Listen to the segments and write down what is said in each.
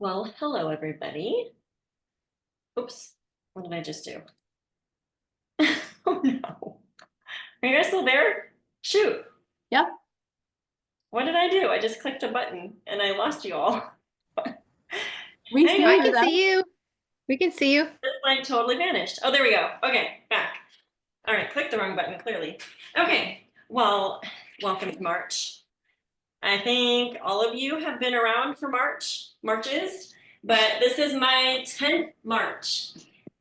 Well, hello everybody. Oops, what did I just do? Oh no. Are you guys still there? Shoot. Yep. What did I do? I just clicked a button and I lost you all. We see Anyway, I you can though. see you. We can see you. this like totally vanished. Oh, there we go. Okay, back. All right, clicked the wrong button clearly. Okay, well, welcome to March. I think all of you have been around for Marches, but this is my 10th March.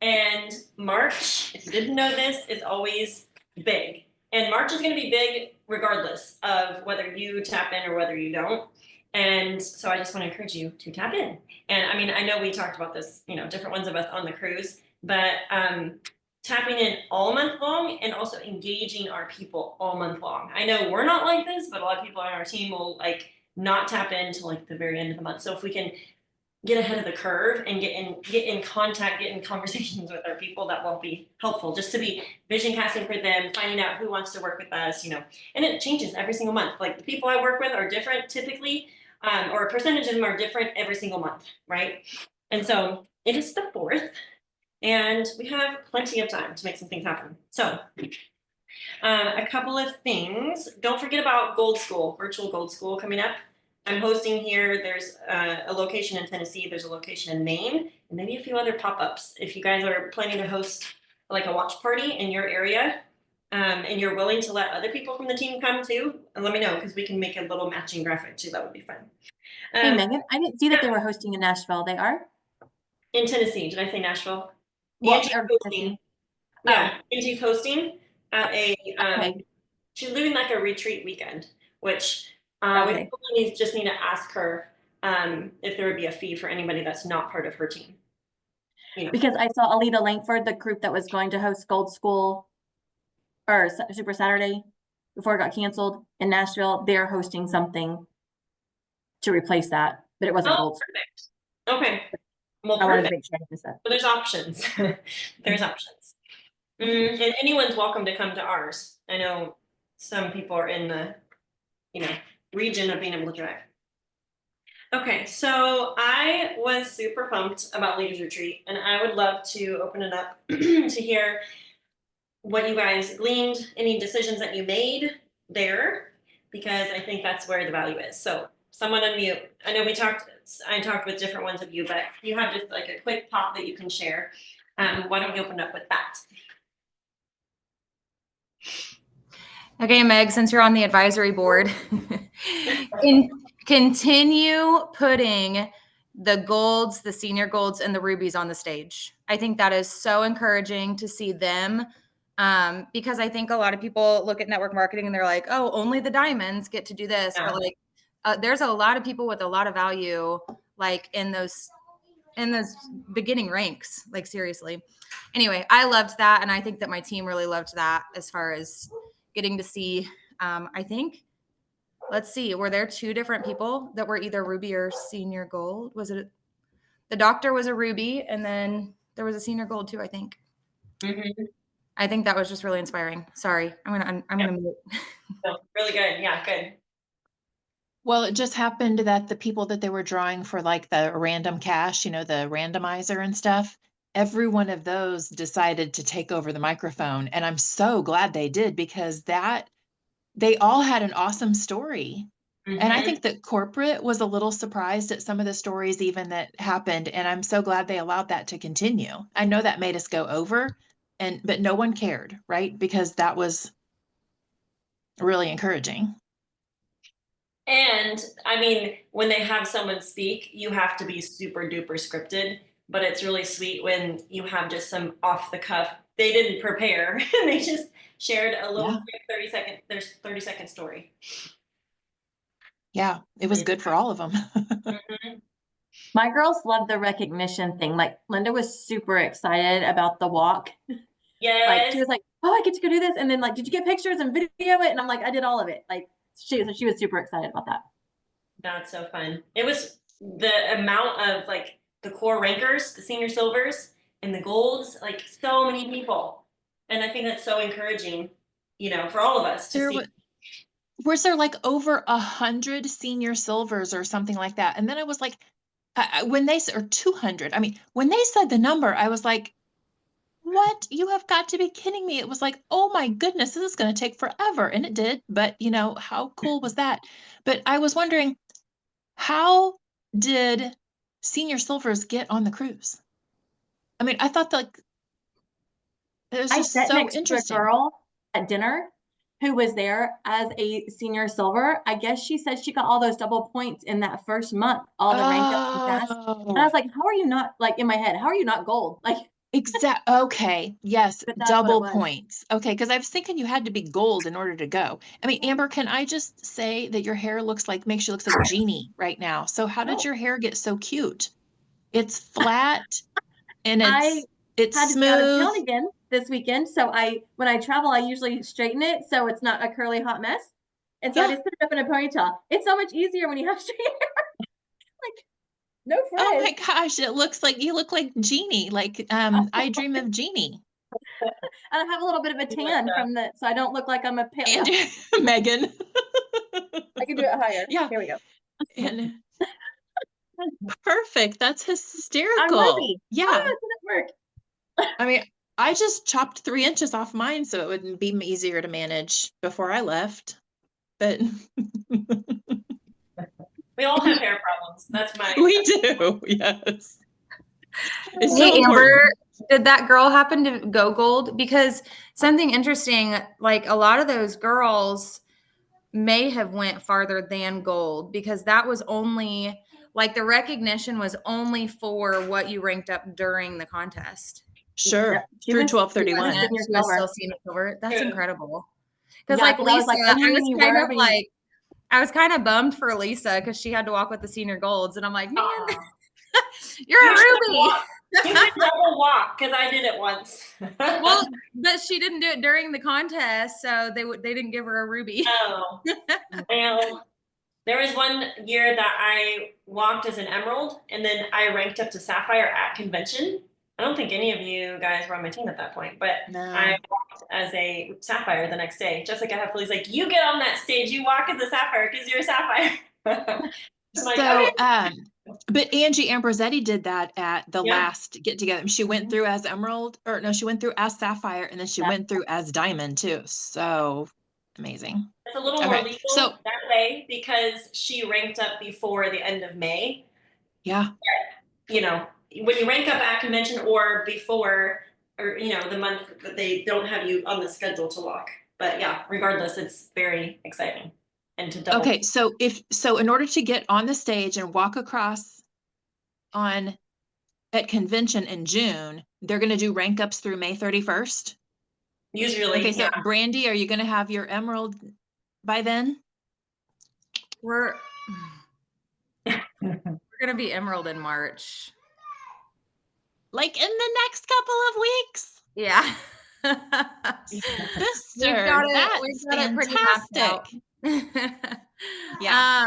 And March, if you didn't know this, is always big. And March is going to be big regardless of whether you tap in or whether you don't. And so I just want to encourage you to tap in. And I mean, I know we talked about this, different ones of us on the cruise, but tapping in all month long and also engaging our people all month long. I know we're not like this, but a lot of people on our team will like not tap in until like the very end of the month. So if we can get ahead of the curve and get in contact, get in conversations with our people, that will be helpful just to be vision casting for them, finding out who wants to work with us, and it changes every single month. Like the people I work with are different typically, or a percentage of them are different every single month, right? And so it is the 4th and we have plenty of time to make some things happen. So a couple of things. Don't forget about Gold School, virtual Gold School coming up. I'm hosting here. There's a location in Tennessee. There's a location in Maine, and maybe a few other pop-ups. If you guys are planning to host like a watch party in your area, and you're willing to let other people from the team come too, let me know because we can make a little matching graphic too. That would be fun. Hey, Megan, I didn't see that they Yeah, were hosting in Nashville. They are? in Tennessee. Did I say Nashville? Well, Angie's or hosting. Tennessee. Oh, Yeah, Angie's hosting at a okay. she's doing like a retreat weekend, which we Okay. probably just need to ask her if there would be a fee for anybody that's not part of her team. Because I saw Alita Langford, the group that was going to host Gold School or Super Saturday before it got canceled in Nashville. They're hosting something to replace that, but it wasn't Oh, Gold School. perfect. Okay. Well, I wanted to perfect. make sure I didn't miss that. So there's options. There's options. And anyone's welcome to come to ours. I know some people are in the, region of being able to drive. Okay, so I was super pumped about Leaders Retreat, and I would love to open it up to hear what you guys gleaned, any decisions that you made there, because I think that's where the value is. So someone unmute. I know I talked with different ones of you, but you have just like a quick pop that you can share. Why don't we open up with that? Okay, Meg, since you're on the advisory board, continue putting the golds, the senior golds, and the rubies on the stage. I think that is so encouraging to see them, because I think a lot of people look at network marketing and they're like, oh, only the diamonds get to do this. Yeah. But like, there's a lot of people with a lot of value, like in those beginning ranks, like seriously. Anyway, I loved that. And I think that my team really loved that as far as getting to see, I think, let's see, were there 2 different people that were either ruby or senior gold? Was it the doctor was a ruby and then there was a senior gold too, I think. Mm-hmm. I think that was just really inspiring. Sorry, I'm gonna mute. So, really good. Yeah, good. Well, it just happened that the people that they were drawing for like the random cash, the randomizer and stuff, every one of those decided to take over the microphone. And I'm so glad they did because they all had an awesome story. And I Mm-hmm. think that corporate was a little surprised at some of the stories even that happened. And I'm so glad they allowed that to continue. I know that made us go over but no one cared, right? Because that was really encouraging. And I mean, when they have someone speak, you have to be super duper scripted, but it's really sweet when you have just some off the cuff. They didn't prepare and they just shared a little Yeah. quick 30-second story. Yeah, it was good for all of them. Mm-hmm. My girls love the recognition thing. Like Linda was super excited about the walk. Like she Yes. was like, "Oh, I get to go do this," and then like, "Did you get pictures and video it?" And I'm like, "I did all of it." Like she was super excited about that. That's so fun. It was the amount of like the core rankers, the senior silvers, and the golds, like so many people. And I think that's so encouraging, for all of us to There see. was there like over 100 senior silvers or something like that. And then I was like, When they said, or 200, I mean, when they said the number, I was like, what? You have got to be kidding me. It was like, oh my goodness, this is going to take forever. And it did. But you know, how cool was that? But I was wondering, how did senior silvers get on the cruise? I mean, I thought like it was I just sat so next to a interesting. girl at dinner who was there as a senior silver. I guess she said she got all those double points in that first month, all the rank ups and tasks. And I was like, how are you not, like, in my head, how are you not gold? Like, Okay. Yes. but that's what it Double was. points. Okay. Because I was thinking you had to be gold in order to go. I mean, Amber, can I just say that your hair makes you look like Jeannie right now? So how did Oh. your hair get so cute? It's flat and I it's had to be out of smooth. town again this weekend. So when I travel, I usually straighten it so it's not a curly hot mess. And so I Yeah. just put it up in a ponytail. It's so much easier when you have straight hair. Like, no Oh frizz. my gosh, it looks like you look like Jeannie, like I Dream of Jeannie. And I have a little bit of a tan from the, so I don't look like I'm a pale. And Yeah, Megan. I can do it higher. Yeah. Here we go. And perfect. That's I'm hysterical. Ruby. Yeah. Oh, it didn't work. I mean, I just chopped 3 inches off mine so it would be easier to manage before I left. But We all have hair problems. That's my. we do, yes. It's Hey, so Amber, important. did that girl happen to go gold? Because something interesting, like a lot of those girls may have went farther than gold because that was only like the recognition was only for what you ranked up during the contest. Sure. She Through was- 1231. she was senior She was silver. still senior silver. That's Yeah. incredible. Because Yeah, like 'cause I was Lisa, like, only when you kind wear of it, like I was kind of bummed for Lisa because she had to walk with the senior golds, and I'm like, man, Aw. you're a You should ruby. walk- You can double walk because I did it once. Well, but she didn't do it during the contest, so they didn't give her a ruby. Oh, well, there was one year that I walked as an emerald and then I ranked up to sapphire at convention. I don't think any of you guys were on my team at that point, but No. I walked as a sapphire the next day. Jessica Heffley's like, you get on that stage, you walk as a sapphire because you're a sapphire. I'm like, So, okay. but Angie Ambrosetti did that at the Yeah. last get together. She went Mhm. through as emerald, or no, she went through as sapphire, and then she Yeah. went through as diamond too. So amazing. It's a little more Okay, legal so that way because she ranked up before the end of May. yeah, You know, when you rank up at convention or before, or you know, the month that they don't have you on the schedule to walk. But yeah, regardless, it's very exciting. And to double. okay. So in order to get on the stage and walk across at convention in June, they're going to do rank ups through May 31st. Usually, Okay, so yeah. Brandy, are you going to have your emerald by then? We're gonna be emerald in March. Like in the next couple of weeks? Yeah. Sister, that's fantastic. Yeah.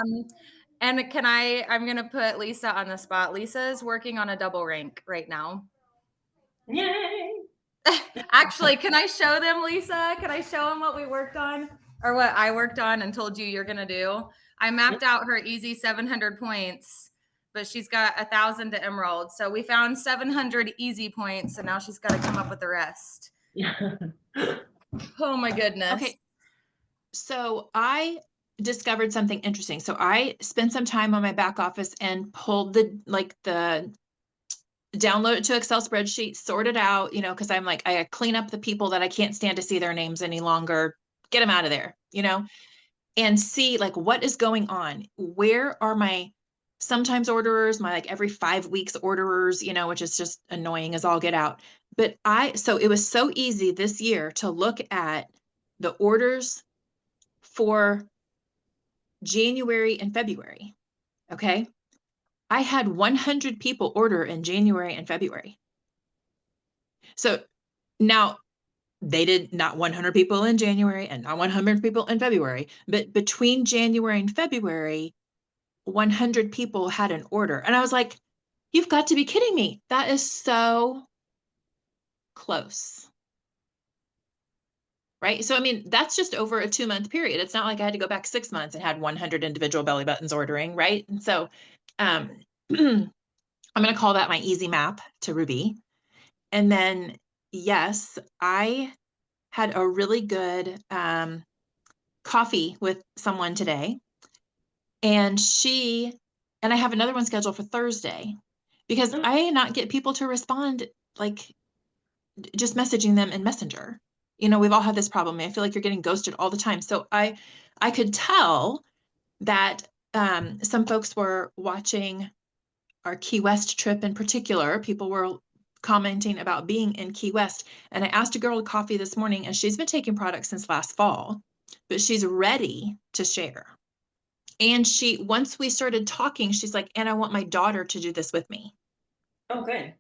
And I'm gonna put Lisa on the spot. Lisa's working on a double rank right now. Yay. Actually, can I show them, Lisa? Can I show them what we worked on or what I worked on and told you you're gonna do? I mapped out her easy 700 points, but she's got 1,000 to emerald. So we found 700 easy points, and now she's got to come up with the rest. Oh my goodness. Okay. So I discovered something interesting. So I spent some time on my back office and pulled the download it to Excel spreadsheet, sort it out, you know, because I'm like, I clean up the people that I can't stand to see their names any longer, get them out of there, you know, and see like what is going on. Where are my sometimes orderers, my like every 5 weeks orderers, you know, which is just annoying as all get out. But so it was so easy this year to look at the orders for January and February. Okay. I had 100 people order in January and February. So now they did not 100 people in January and not 100 people in February, but between January and February, 100 people had an order. And I was like, you've got to be kidding me. That is so close. Right. So, I mean, that's just over a 2-month period. It's not like I had to go back 6 months and had 100 individual belly buttons ordering. Right. And so, I'm going to call that my easy map to Ruby. And then, yes, I had a really good coffee with someone today. And I have another one scheduled for Thursday because Oh. I not get people to respond, like just messaging them in Messenger. You know, we've all had this problem. I feel like you're getting ghosted all the time. So I could tell that some folks were watching our Key West trip in particular. People were commenting about being in Key West. And I asked a girl to coffee this morning, and she's been taking products since last fall, but she's ready to share. And once we started talking, she's like, and I want my daughter to do this with me. Oh, good.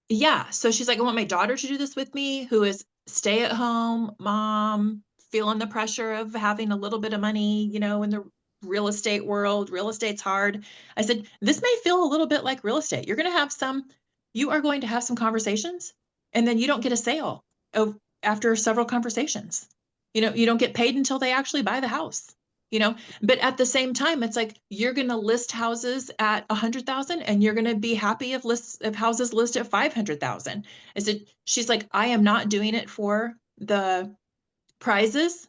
Yeah. So she's like, I want my daughter to do this with me, who is stay-at-home mom, feeling the pressure of having a little bit of money, you know, in the real estate world. Real estate's hard. I said, this may feel a little bit like real estate. You are going to have some conversations, and then you don't get a sale after several conversations. You know, you don't get paid until they actually buy the house. You know, but at the same time, it's like you're going to list houses at 100,000 and you're going to be happy if houses list at 500,000. I said, she's like, I am not doing it for the prizes,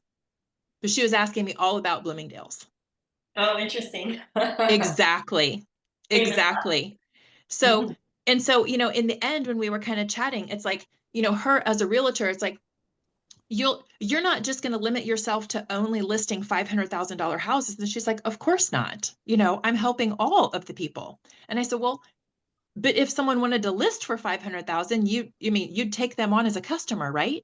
but she was asking me all about Bloomingdale's. Oh, interesting. Exactly. Famous. Exactly. So, and so, you know, in the end, when we were kind of chatting, it's like, you know, her as a realtor, it's like, you're not just going to limit yourself to only listing $500,000 houses. And she's like, of course not. You know, I'm helping all of the people. And I said, well, but if someone wanted to list for 500,000, you'd take them on as a customer, right?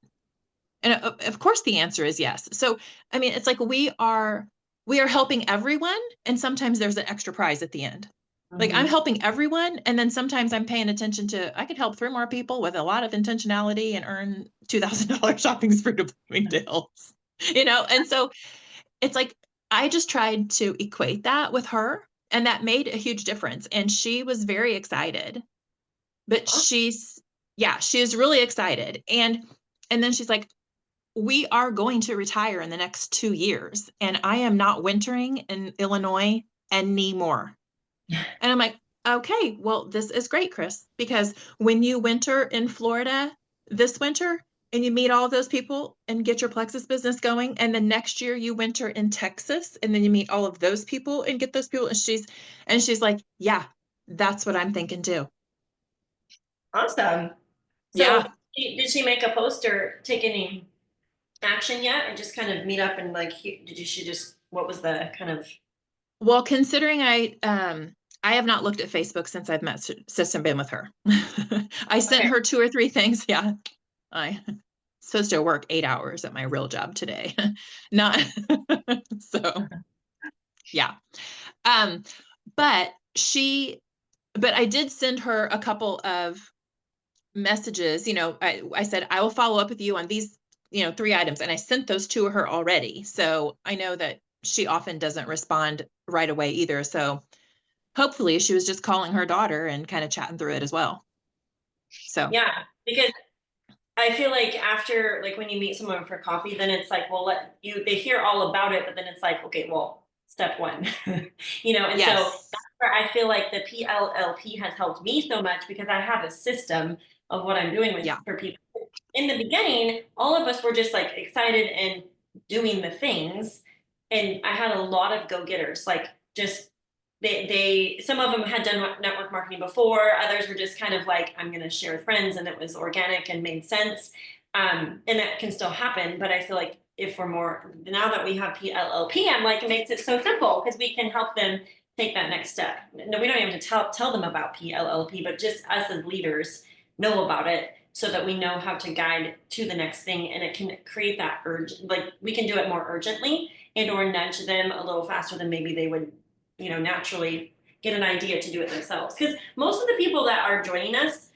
And of course the answer is yes. So, I mean, it's like we are helping everyone. And sometimes there's an extra prize at the end. Like I'm helping everyone. And then sometimes I'm paying attention to, I could help 3 more people with a lot of intentionality and earn $2,000 shopping spree to Bloomingdale's, you know? And so it's like, I just tried to equate that with her, and that made a huge difference. And she was very excited, but she is really excited. And then she's like, we are going to retire in the next 2 years, and I am not wintering in Illinois anymore. And I'm like, okay, well, this is great, Chris, because when you winter in Florida this winter and you meet all of those people and get your Plexus business going, and then next year you winter in Texas and then you meet all of those people and get those people. And she's like, yeah, that's what I'm thinking too. Awesome. So Yeah. did she make a post or take any action yet, and just kind of meet up and like, what was the kind of? Well, considering I have not looked at Facebook since I've met Sis and been with her. I sent her 2 or 3 things. Yeah. I supposed to work 8 hours at my real job today. Not so. Yeah. But I did send her a couple of messages. You know, I said, I will follow up with you on these, 3 items. And I sent those to her already. So I know that she often doesn't respond right away either. So hopefully she was just calling her daughter and kind of chatting through it as well. So Yeah, because I feel like after, like when you meet someone for coffee, then it's like, well, they hear all about it, but then it's like, okay, well, step 1, and yes. so that's where I feel like the PLLP has helped me so much, because I have a system of what I'm doing for people. In the beginning, all of us were just like excited and doing the things. And I had a lot of go-getters, like just some of them had done network marketing before. Others were just kind of like, I'm going to share with friends, and it was organic and made sense. And that can still happen. But I feel like if we're now that we have PLLP, I'm like, it makes it so simple, because we can help them take that next step. No, we don't even have to tell them about PLLP, but just us as leaders know about it, so that we know how to guide to the next thing. And it can create that urge, like we can do it more urgently, and or nudge them a little faster than maybe they would, naturally get an idea to do it themselves. Because most of the people that are joining us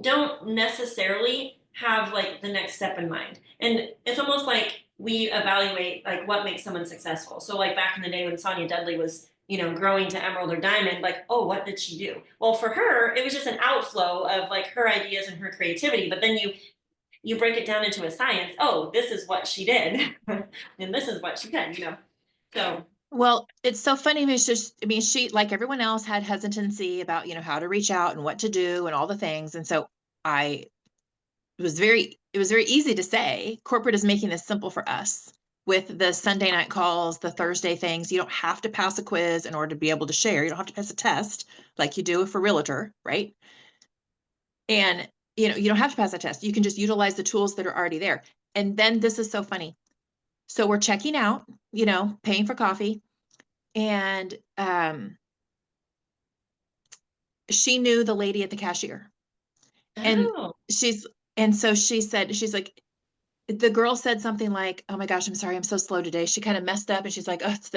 don't necessarily have like the next step in mind. And it's almost like we evaluate like what makes someone successful. So like back in the day when Sonia Dudley was, growing to emerald or diamond, like, oh, what did she do? Well, for her, it was just an outflow of like her ideas and her creativity. But then you break it down into a science. Oh, this is what she did. And this is what she did, So Well, it's so funny. It's just, I mean, she, like everyone else, had hesitancy about, how to reach out and what to do and all the things. And so I it was very easy to say, corporate is making this simple for us with the Sunday night calls, the Thursday things. You don't have to pass a quiz in order to be able to share. You don't have to pass a test like you do for realtor, right? And, you don't have to pass a test. You can just utilize the tools that are already there. And then this is so funny. So we're checking out, paying for coffee. And she knew the lady at the cashier. And Oh, and so she's like, the girl said something like, "Oh my gosh, I'm sorry, I'm so slow today." She kind of messed up and she's like, "Oh, it's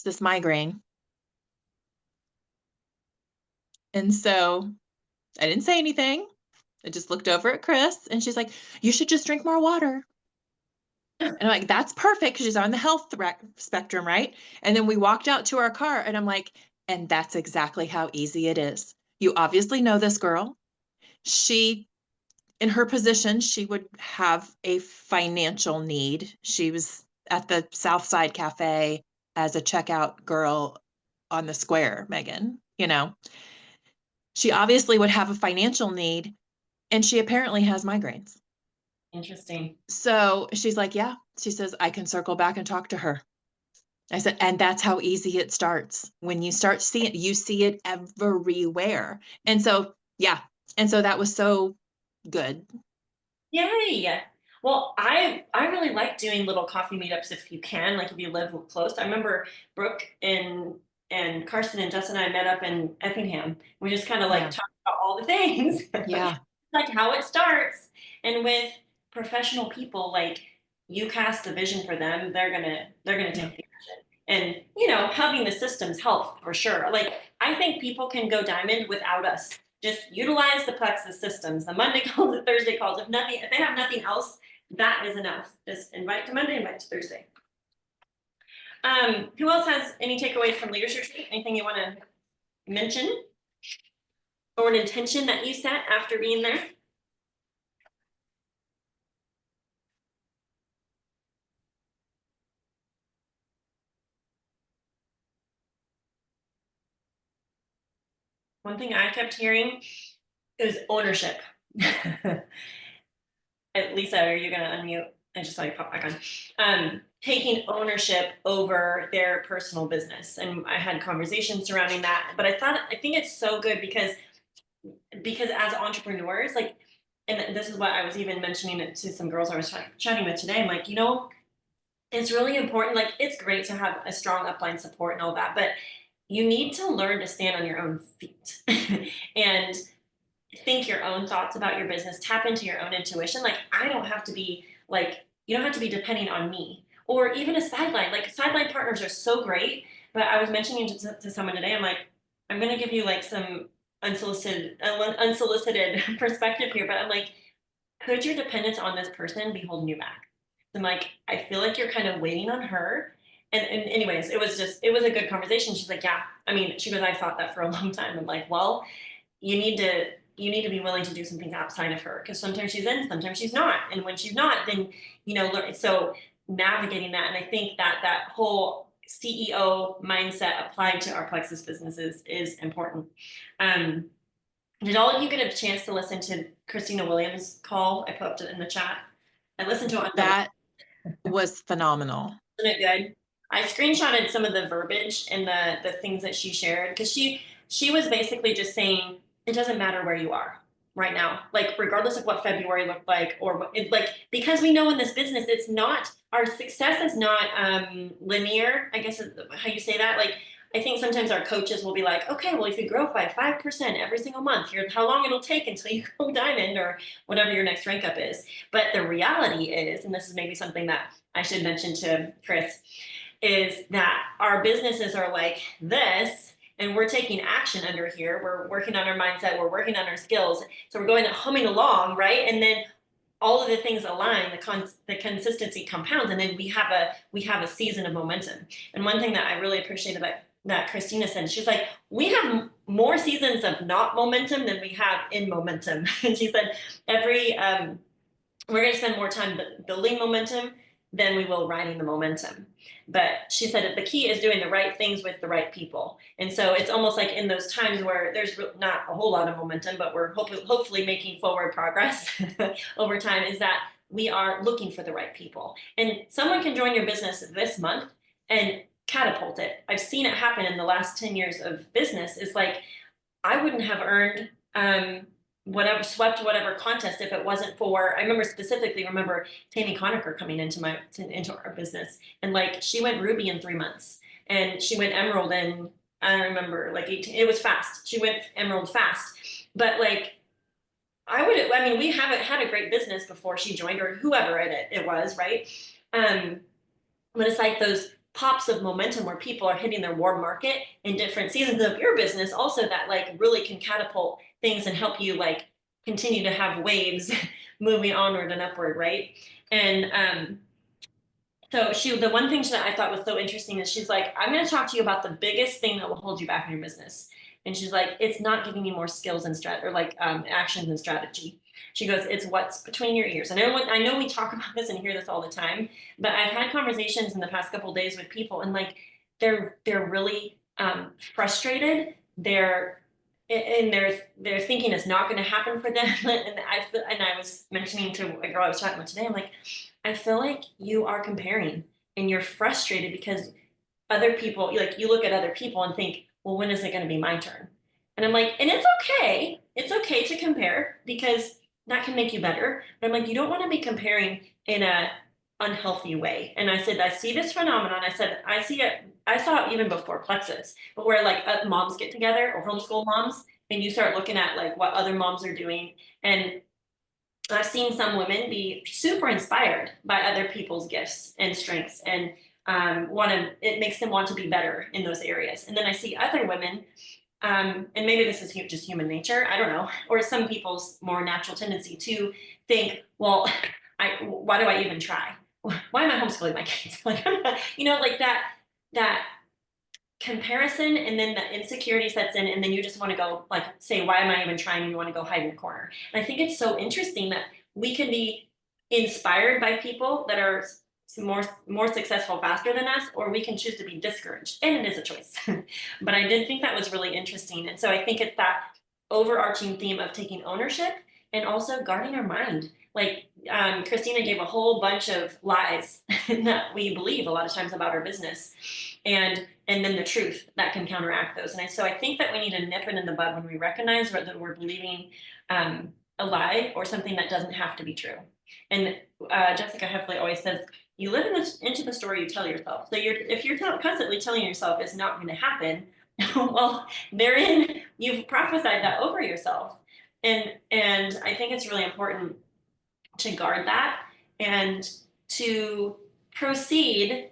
this migraine." And so I didn't say anything. I just looked over at Chris and she's like, "You should just drink more water." And I'm like, "That's perfect," because she's on the health spectrum, right? And then we walked out to our car and I'm like, "And that's exactly how easy it is. You obviously know this girl. She In her position, she would have a financial need. She was at the Southside Cafe as a checkout girl on the square, Megan, She obviously would have a financial need, and she apparently has migraines. interesting. So she's like, yeah, she says, I can circle back and talk to her. I said, and that's how easy it starts. When you start seeing it, you see it everywhere. And so, yeah. And so that was so good. Yay! Well, I really like doing little coffee meetups if you can, like if you live close. I remember Brooke and Carson and Justin and I met up in Effingham. We just kind of like Yeah. talked about all the things, Yeah. like how it starts. And with professional people, like you cast the vision for them, they're gonna take the action. And having the systems help for sure. Like I think people can go diamond without us. Just utilize the Plexus systems, the Monday calls, the Thursday calls. If they have nothing else, that is enough. Just invite to Monday, invite to Thursday. Who else has any takeaways from leadership retreat? Anything you want to mention? Or an intention that you set after being there? One thing I kept hearing is ownership. Lisa, are you gonna unmute? I just saw you pop back on. Taking ownership over their personal business, and I had conversations surrounding that. But I think it's so good because as entrepreneurs, like, and this is what I was even mentioning it to some girls I was chatting with today. I'm like, it's really important. Like, it's great to have a strong upline support and all that, but you need to learn to stand on your own feet and think your own thoughts about your business, tap into your own intuition. Like, I don't have to be like, you don't have to be depending on me or even a sideline. Like, sideline partners are so great. But I was mentioning to someone today, I'm like, I'm going to give you like some unsolicited perspective here, but I'm like, could your dependence on this person be holding you back? I'm like, I feel like you're kind of waiting on her. And anyways, it was a good conversation. She's like, yeah, I mean, she goes, I thought that for a long time. I'm like, well, you need to be willing to do something outside of her, because sometimes she's in, sometimes she's not, and when she's not, then learn. So navigating that, and I think that whole CEO mindset applied to our Plexus businesses is important. Did all of you get a chance to listen to Christina Williams' call? I put it in the chat. I listened to it. That was phenomenal. Isn't it good? I screenshotted some of the verbiage and the things that she shared, because she was basically just saying it doesn't matter where you are right now, like regardless of what February looked like, or because we know in this business it's not, our success is not linear, I guess is how you say that. Like, I think sometimes our coaches will be like, okay, well, if you grow by 5% every single month, here's how long it'll take until you go diamond or whatever your next rank up is. But the reality is, and this is maybe something that I should mention to Chris, is that our businesses are like this, and we're taking action under here. We're working on our mindset. We're working on our skills. So we're going humming along, right? And then all of the things align, the consistency compounds, and then we have a season of momentum. And one thing that I really appreciated that Christina said, she's like, we have more seasons of not momentum than we have in momentum. And she said, we're going to spend more time building momentum than we will riding the momentum. But she said that the key is doing the right things with the right people. And so it's almost like in those times where there's not a whole lot of momentum, but we're hopefully making forward progress over time, is that we are looking for the right people. And someone can join your business this month and catapult it. I've seen it happen in the last 10 years of business. It's like, I wouldn't have earned swept whatever contest if it wasn't for, I remember Tammy Conacher coming into our business, and like she went ruby in 3 months, and she went emerald in, I don't remember, like 18, it was fast. She went emerald fast. But like, we haven't had a great business before she joined, or whoever it was, right? But it's like those pops of momentum where people are hitting their warm market in different seasons of your business also, that like really can catapult things and help you like continue to have waves moving onward and upward, right? And so the one thing that I thought was so interesting is she's like, I'm going to talk to you about the biggest thing that will hold you back in your business. And she's like, it's not giving you more skills and actions and strategy. She goes, it's what's between your ears. And I know we talk about this and hear this all the time, but I've had conversations in the past couple of days with people, and like they're really frustrated. They're thinking it's not going to happen for them. And I was mentioning to a girl I was talking with today, I'm like, I feel like you are comparing and you're frustrated because other people, like you look at other people and think, well, when is it going to be my turn? And I'm like, and it's okay. It's okay to compare because that can make you better. But I'm like, you don't want to be comparing in a unhealthy way. And I said, I see this phenomenon. I said, I see it. I saw it even before Plexus, but where like moms get together, or homeschool moms, and you start looking at like what other moms are doing. And I've seen some women be super inspired by other people's gifts and strengths, and it makes them want to be better in those areas. And then I see other women, and maybe this is just human nature, I don't know, or some people's more natural tendency to think, well, why do I even try? Why am I homeschooling my kids? Like, like that comparison, and then the insecurity sets in, and then you just want to go like say, why am I even trying? And you want to go hide in a corner. And I think it's so interesting that we can be inspired by people that are more successful faster than us, or we can choose to be discouraged, and it is a choice. But I did think that was really interesting. And so I think it's that overarching theme of taking ownership and also guarding our mind. Like Christina gave a whole bunch of lies that we believe a lot of times about our business, and then the truth that can counteract those. And so I think that we need to nip it in the bud when we recognize that we're believing a lie or something that doesn't have to be true. And Jessica Heffley always says, you live into the story you tell yourself. So if you're constantly telling yourself it's not going to happen, well, therein you've prophesied that over yourself. And I think it's really important to guard that and to proceed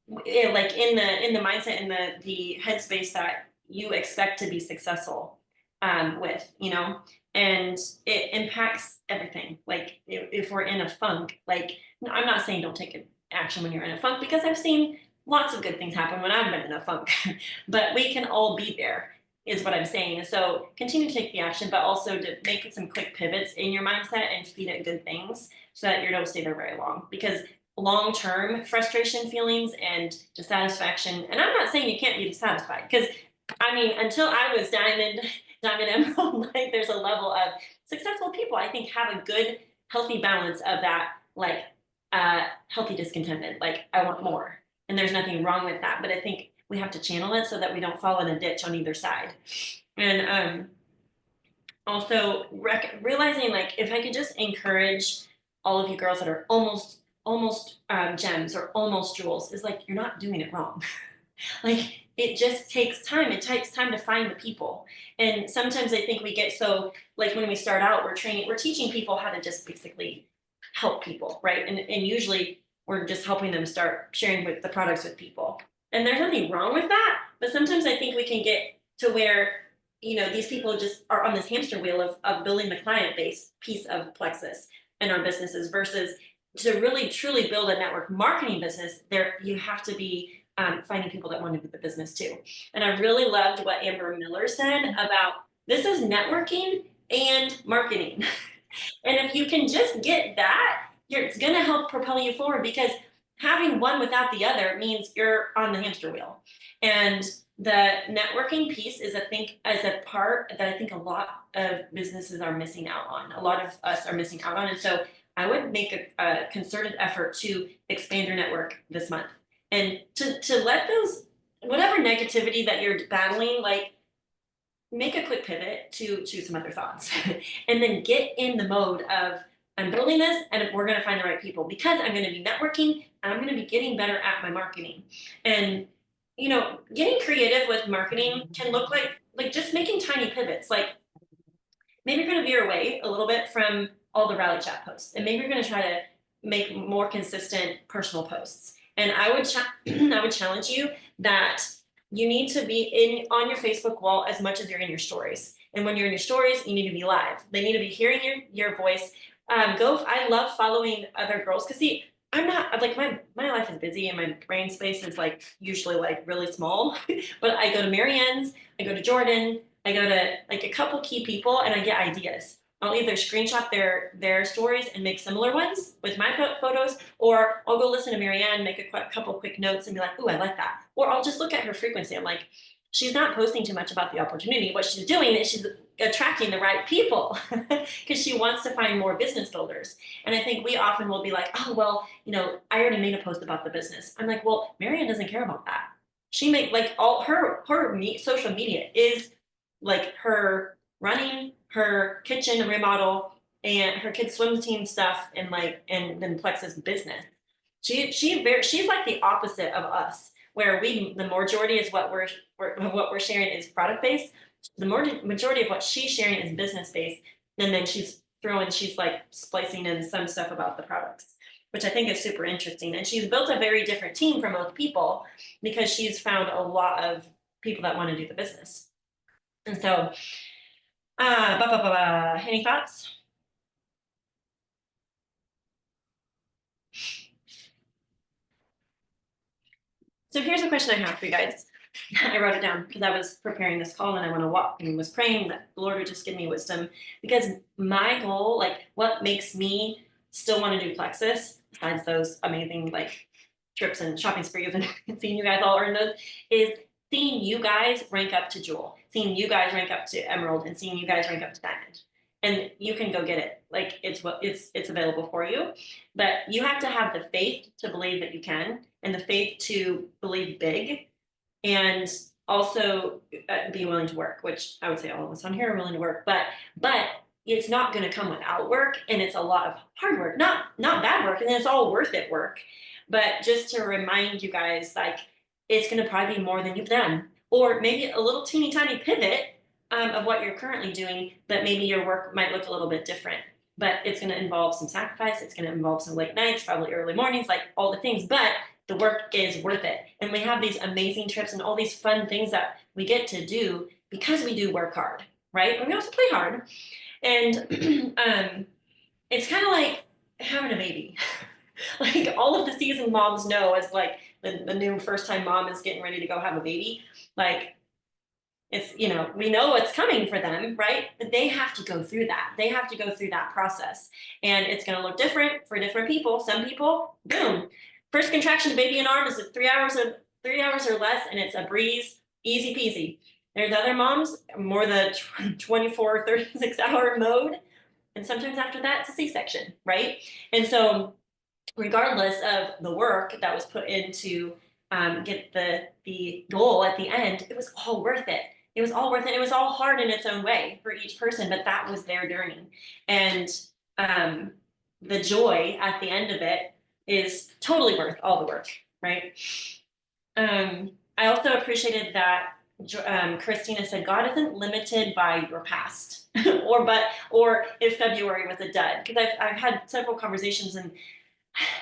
like in the mindset, in the headspace that you expect to be successful with, and it impacts everything. Like if we're in a funk, like I'm not saying don't take action when you're in a funk, because I've seen lots of good things happen when I've been in a funk, but we can all be there is what I'm saying. And so continue to take the action, but also to make some quick pivots in your mindset and feed it good things so that you don't stay there very long. Because long-term frustration feelings and dissatisfaction, and I'm not saying you can't be dissatisfied, because I mean, until I was diamond emerald, like there's a level of successful people I think have a good healthy balance of that, like healthy discontentment, like I want more, and there's nothing wrong with that, but I think we have to channel it so that we don't fall in a ditch on either side. And also realizing, like, if I could just encourage all of you girls that are almost gems or almost jewels, is like, you're not doing it wrong. Like, it just takes time. It takes time to find the people. And sometimes I think we get so, like, when we start out, we're teaching people how to just basically help people, right? And usually we're just helping them start sharing with the products with people. And there's nothing wrong with that, but sometimes I think we can get to where, these people just are on this hamster wheel of building the client base piece of Plexus and our businesses, versus to really truly build a network marketing business. There, you have to be finding people that want to do the business too. And I really loved what Amber Miller said about this is networking and marketing. And if you can just get that, it's going to help propel you forward, because having one without the other means you're on the hamster wheel. And the networking piece is, I think, as a part that I think a lot of businesses are missing out on. A lot of us are missing out on. And so I would make a concerted effort to expand your network this month and to let those, whatever negativity that you're battling, like, make a quick pivot to some other thoughts and then get in the mode of, I'm building this and we're going to find the right people because I'm going to be networking and I'm going to be getting better at my marketing. And, you know, getting creative with marketing can look like just making tiny pivots. Like, maybe you're going to veer away a little bit from all the rally chat posts, and maybe you're going to try to make more consistent personal posts. And I would I would challenge you that you need to be in on your Facebook wall as much as you're in your stories. And when you're in your stories, you need to be live. They need to be hearing your voice. I love following other girls because, see, I'm not like, my life is busy and my brain space is like usually like really small. But I go to Marianne's, I go to Jordan, I go to like a couple key people and I get ideas. I'll either screenshot their stories and make similar ones with my photos, or I'll go listen to Marianne, make a couple quick notes and be like, ooh, I like that. Or I'll just look at her frequency. I'm like, she's not posting too much about the opportunity. What she's doing is she's attracting the right people because she wants to find more business builders. And I think we often will be like, oh, well, you know, I already made a post about the business. I'm like, well, Marianne doesn't care about that. She made like all her social media is like her running her kitchen remodel and her kids swim team stuff and then Plex's business. She's like the opposite of us, where the majority is what we're sharing is product based. The majority of what she's sharing is business based, and then she's like splicing in some stuff about the products, which I think is super interesting. And she's built a very different team from most people because she's found a lot of people that want to do the business. And so, any thoughts? So here's a question I have for you guys. I wrote it down because I was preparing this call and I want to walk and was praying that the Lord would just give me wisdom, because my goal, like what makes me still want to do Plexus, besides those amazing like trips and shopping sprees and seeing you guys all earn those, is seeing you guys rank up to Jewel, seeing you guys rank up to Emerald, and seeing you guys rank up to Diamond. And you can go get it. Like it's available for you, but you have to have the faith to believe that you can, and the faith to believe big, and also be willing to work, which I would say all of us on here are willing to work, but it's not going to come without work, and it's a lot of hard work, not bad work, and it's all worth it work. But just to remind you guys, like, it's going to probably be more than you've done, or maybe a little teeny tiny pivot of what you're currently doing, that maybe your work might look a little bit different, but it's going to involve some sacrifice. It's going to involve some late nights, probably early mornings, like all the things, but the work is worth it. And we have these amazing trips and all these fun things that we get to do because we do work hard, right? But we also play hard. And it's kind of like having a baby. Like all of the seasoned moms know, as like the new first time mom is getting ready to go have a baby, like it's, you know, we know what's coming for them, right? But they have to go through that. They have to go through that process. And it's going to look different for different people. Some people, boom, first contraction to baby in arm is 3 hours or less, and it's a breeze, easy peasy. There's other moms, more the 24, 36 hour mode. And sometimes after that, it's a C-section, right? And so regardless of the work that was put into get the goal at the end, it was all worth it. It was all worth it. It was all hard in its own way for each person, but that was their journey. And the joy at the end of it is totally worth all the work, right? I also appreciated that Christina said, God isn't limited by your past or if February was a dud. Because I've had several conversations, and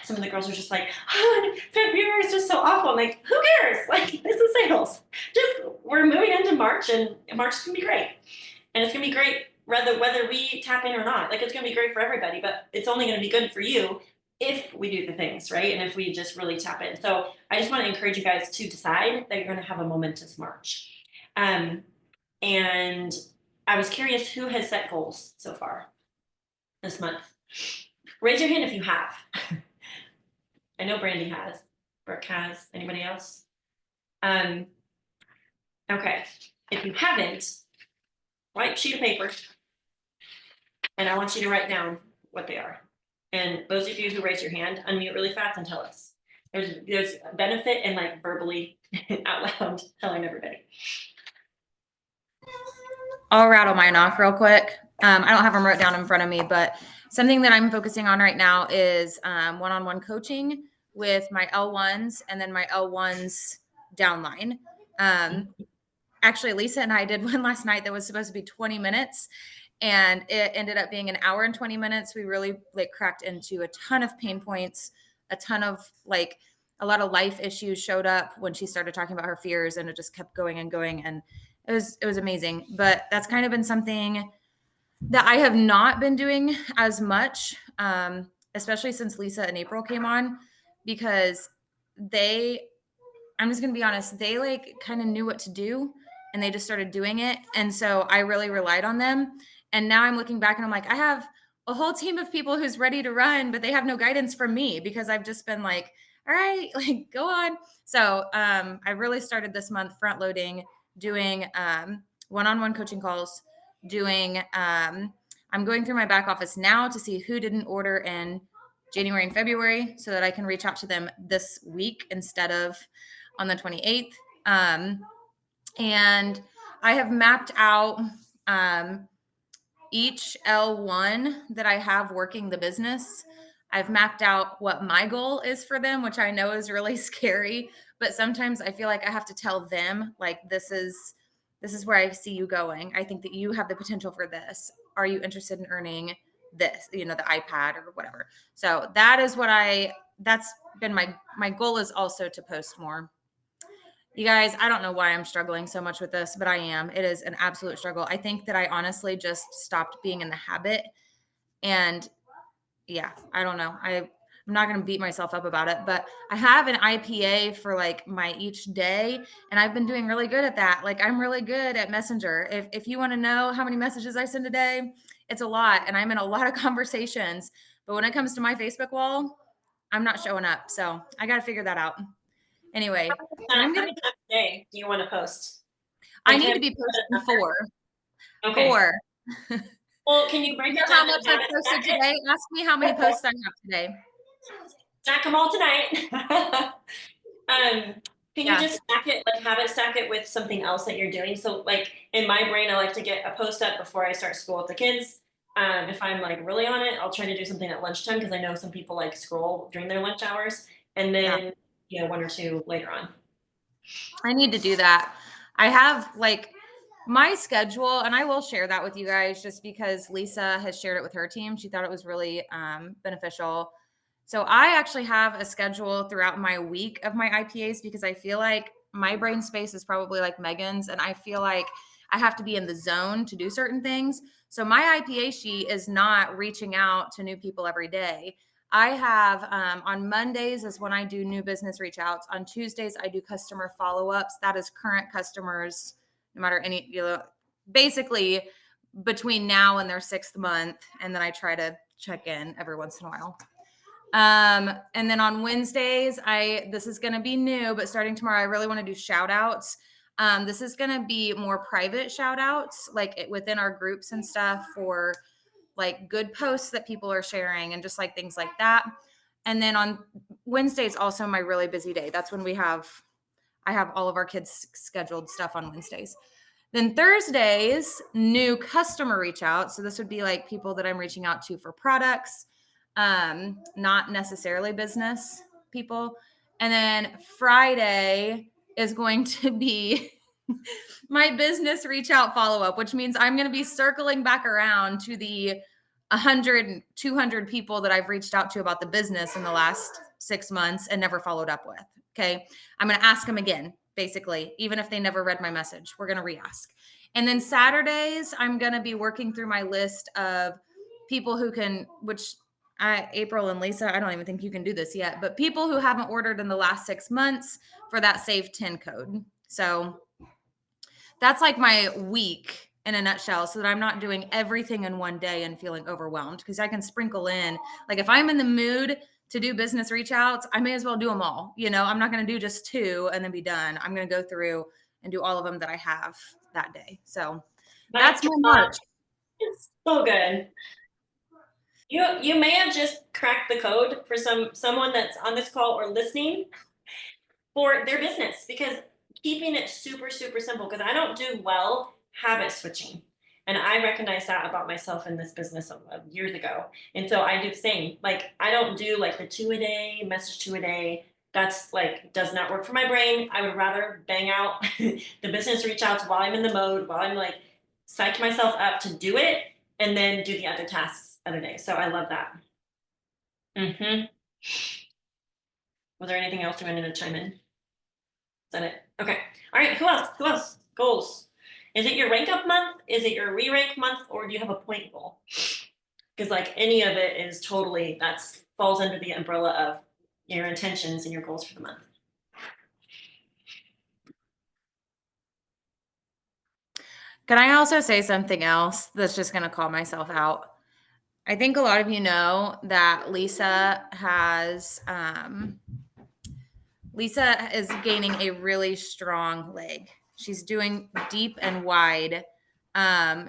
some of the girls are just like, oh, February is just so awful. I'm like, who cares? Like, this is sales. We're moving into March, and March is gonna be great. And it's gonna be great whether we tap in or not. Like, it's gonna be great for everybody, but it's only gonna be good for you if we do the things, right? And if we just really tap in. So I just want to encourage you guys to decide that you're going to have a momentous March. And I was curious, who has set goals so far this month? Raise your hand if you have. I know Brandy has, Brooke has, anybody else? Okay, if you haven't, white sheet of paper. And I want you to write down what they are. And those of you who raise your hand, unmute really fast and tell us. There's a benefit in like verbally out loud telling everybody. I'll rattle mine off real quick. I don't have them wrote down in front of me, but something that I'm focusing on right now is one-on-one coaching with my L1s and then my L1s downline. Actually, Lisa and I did one last night that was supposed to be 20 minutes and it ended up being an hour and 20 minutes. We really like cracked into a ton of pain points, a ton of like a lot of life issues showed up when she started talking about her fears, and it just kept going and going. And it was amazing. But that's kind of been something that I have not been doing as much, especially since Lisa and April came on, because I'm just going to be honest, they like kind of knew what to do and they just started doing it. And so I really relied on them. And now I'm looking back and I'm like, I have a whole team of people who's ready to run, but they have no guidance from me because I've just been like, all right, like go on. So I really started this month front loading, doing one-on-one coaching calls, doing, I'm going through my back office now to see who didn't order in January and February so that I can reach out to them this week instead of on the 28th. And I have mapped out each L1 that I have working the business. I've mapped out what my goal is for them, which I know is really scary, but sometimes I feel like I have to tell them like, this is where I see you going. I think that you have the potential for this. Are you interested in earning this, the iPad or whatever? So that is what that's been my goal, is also to post more. You guys, I don't know why I'm struggling so much with this, but I am. It is an absolute struggle. I think that I honestly just stopped being in the habit. And yeah, I don't know. I'm not going to beat myself up about it, but I have an IPA for like my each day. And I've been doing really good at that. Like I'm really good at Messenger. If you want to know how many messages I send a day, it's a lot. And I'm in a lot of conversations, but when it comes to my Facebook wall, I'm not showing up. So I got to figure that out. Anyway, How many times a day do you want to post? I need to be posting 4. Okay. 4. Well, can you break You it know how down? much I posted today? Ask me how many posts I have today. Stack them all tonight. Can you just stack it, like have it stack it with something else that you're doing? So like in my brain, I like to get a post up before I start school with the kids. If I'm like really on it, I'll try to do something at lunchtime because I know some people like scroll during their lunch hours, and then 1 or 2 later on. I need to do that. I have like my schedule, and I will share that with you guys just because Lisa has shared it with her team. She thought it was really beneficial. So I actually have a schedule throughout my week of my IPAs because I feel like my brain space is probably like Megan's, and I feel like I have to be in the zone to do certain things. So my IPA sheet is not reaching out to new people every day. I have on Mondays is when I do new business reach outs. On Tuesdays, I do customer follow-ups. That is current customers, no matter any, basically between now and their 6th month. And then I try to check in every once in a while. And then on Wednesdays, this is going to be new, but starting tomorrow, I really want to do shout outs. This is going to be more private shout outs, like within our groups and stuff, for like good posts that people are sharing and just like things like that. And then on Wednesdays, also my really busy day. That's when I have all of our kids scheduled stuff on Wednesdays. Then Thursdays, new customer reach out. So this would be like people that I'm reaching out to for products, not necessarily business people. And then Friday is going to be my business reach out follow-up, which means I'm going to be circling back around to the 100, 200 people that I've reached out to about the business in the last 6 months and never followed up with. Okay. I'm going to ask them again, basically, even if they never read my message, we're going to re-ask. And then Saturdays, I'm going to be working through my list of people who can, April and Lisa, I don't even think you can do this yet, but people who haven't ordered in the last 6 months for that Save 10 code. So that's like my week in a nutshell, so that I'm not doing everything in one day and feeling overwhelmed, because I can sprinkle in, like if I'm in the mood to do business reach outs, I may as well do them all. You know, I'm not going to do just 2 and then be done. I'm going to go through and do all of them that I have that day. So that's my March. It's so good. You may have just cracked the code for someone that's on this call or listening for their business, because keeping it super, super simple, because I don't do well habit switching. And I recognize that about myself in this business years ago. And so I do the same. Like, I don't do like the 2 a day, message 2 a day. That's like, does not work for my brain. I would rather bang out the business reach outs while I'm in the mode, while I'm like psych myself up to do it, and then do the other tasks other day. So I love that. Was there anything else you wanted to chime in? Is that it? Okay. All right. Who else? Who else? Goals. Is it your rank up month? Is it your re-rank month? Or do you have a point goal? Because like any of it is totally, that's falls under the umbrella of your intentions and your goals for the month. Can I also say something else that's just going to call myself out? I think a lot of you know that Lisa is gaining a really strong leg. She's doing deep and wide.